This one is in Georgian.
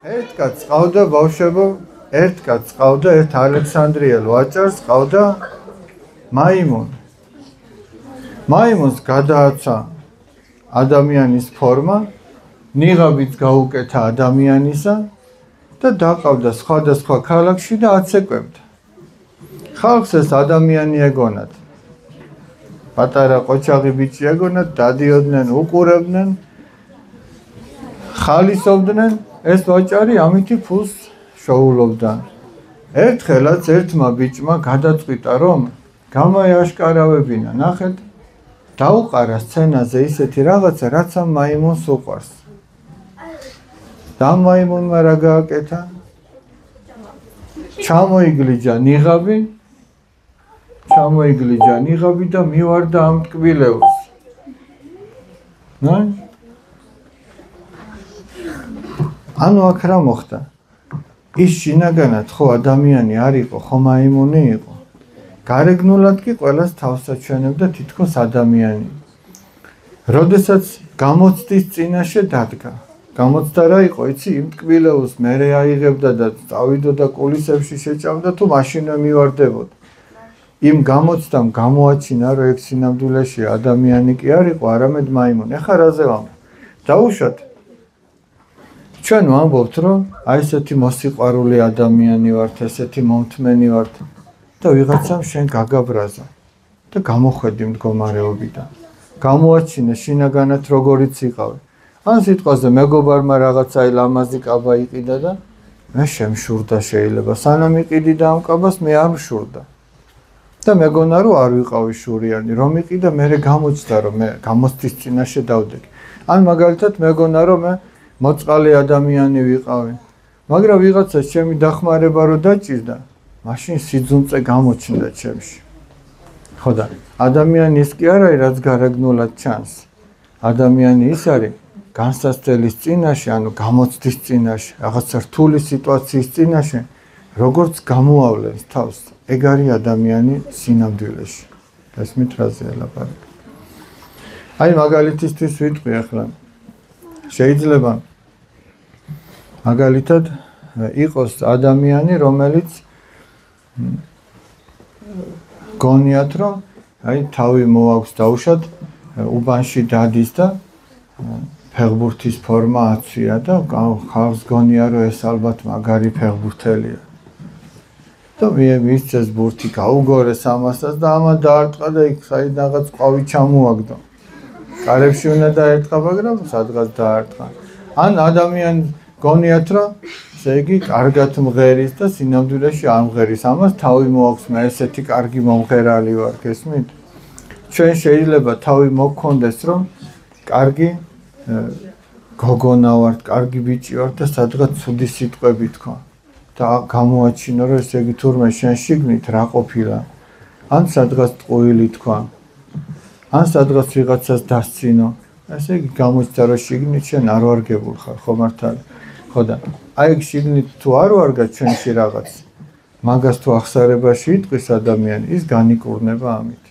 ერთ კაცს ყავდა ბავშვებო, ერთ კაცს ყავდა ერთ ალექსანდრიელ ვაჭარს ყავდა მაიმუნი. მაიმუნს გადააცა ადამიანის ფორმა, ნიღაბიც გაუკეთა ადამიანისა და დაყავდა სხვადასხვა ქალაქში და აცეკვებდა. ხალხს ეს ადამიანი ეგონათ. პატარა ყოჩაღი ბიჭი ეგონათ, დადიოდნენ, უყურებდნენ, ხალისობდნენ, ეს ვაჭარი ამითი ფულს შოულობდა. ერთხელაც ერთმა ბიჭმა გადაწყვიტა, რომ გამაიაშკარავებინა, ნახეთ, დაუყარა სცენაზე ისეთი რაღაცა, რაც ამ მაიმუნს უყვარს. და ამ მაიმუნმა რა გააკეთა? ჩამოიგლიჯა ნიღაბი და მივარდა ამ ტკბილეულს. ანუ აქ რა მოხდა? ის შინაგანად ხო ადამიანი არ იყო, ხო მაიმუნი იყო. გარეგნულად კი ყველას თავსაჩვენებდა თითქოს ადამიანი. როდესაც გამოცდის წინაშე დადგა. გამოცდა რა იყო, იცი, იმ ტკბილეულს მერე აიღებდა და წავიდოდა კულისებში შეჭამდა თუ მაშინვე მივარდებოდა. იმ გამოცდამ გამოაჩინა, რომ ეგ სინამდვილეში ადამიანი კი არ იყო, არამედ მაიმუნი. ეხლა რაზე ვამბობ? დაუშვათ. ჩვენ ვამბობთ, რომ აი ესეთი მოსიყვარული ადამიანი ვართ, ესეთი მომთმენი ვართ და ვიღაცამ შენ გაგაბრაზა და გამოხედი მდგომარეობიდან. გამოაჩინე შინაგანად როგორიც იყავი. ან სიტყვაზე მეგობარმა რაღაცა ლამაზი კაბა იყიდა და მე შემშურდა შეიძლება. სანამ იყიდი და ამ კაბას მე არ მშურდა. და მეგონა რომ არ ვიყავი შურიანი, რომ იყიდა მე გამოჩნდა რომ მე გამოცდის წინაშე დავდექი. ან მაგალითად მეგონა რომ მე მოწყალე ადამიანი ვიყავი. მაგრამ ვიღაცა ჩემი დახმარება რო დაჭირდა, მაშინ სიძუნწე გამოჩნდა ჩემში. ხო და ადამიანი ის კი არ არის, რაც გარეგნულად ჩანს. ადამიანი ის არის განსაცდელის წინაშე, ანუ გამოცდის წინაშე, რაღაცა რთული სიტუაციის წინაშე, როგორც გამოავლენს თავს. ეგ არის ადამიანი სინამდვილეში. ესმით რაზეა ლაპარაკი. აი მაგალითისთვის ვიტყვი ახლა. შეიძლება მაგალითად იყოს ადამიანი, რომელიც გონიათ, რომ აი თავი მოაქვს დაუშვათ, უბანში დადის და ფეხბურთის ფორმა აცვია და ხალხს გონია, რომ ეს ალბათ მაგარი ფეხბურთელია. და მისცეს ბურთი, გაუგორეს ამასაც და ამან დაარტყა და იქ საიდანაც ყვავი ჩამოაგდო. კარებში უნდა დაერტყა, მაგრამ სადღაც დაარტყა. ან ადამიანი გონიათ, რომ ესე იგი კარგად მღერის და სინამდვილეში არ მღერის. ამას თავი მოაქვს, მე ესეთი კარგი მომღერალი ვარ, გესმით? ჩვენ შეიძლება თავი მოგქონდეს, რომ კარგი გოგონა ვართ, კარგი ბიჭი ვართ და სადღაც ცუდი სიტყვები თქვა. და გამოაჩინო, რომ ესე იგი თურმე შენ შიგნით რა ყოფილა. ან სადღაც ტყუილი თქვა. ან სადღაც ვიღაცას დასცინო. ესე იგი გამოჩნდა, რომ შიგნით შენ არ ვარგებულ ხარ, ხო მართალი? ხო და აი ეგ შიგნით თუ არ ვარგა ჩვენში რაღაც, მაგას თუ ახსარებაში იტყვის ადამიანი, ის განიკურნება ამით.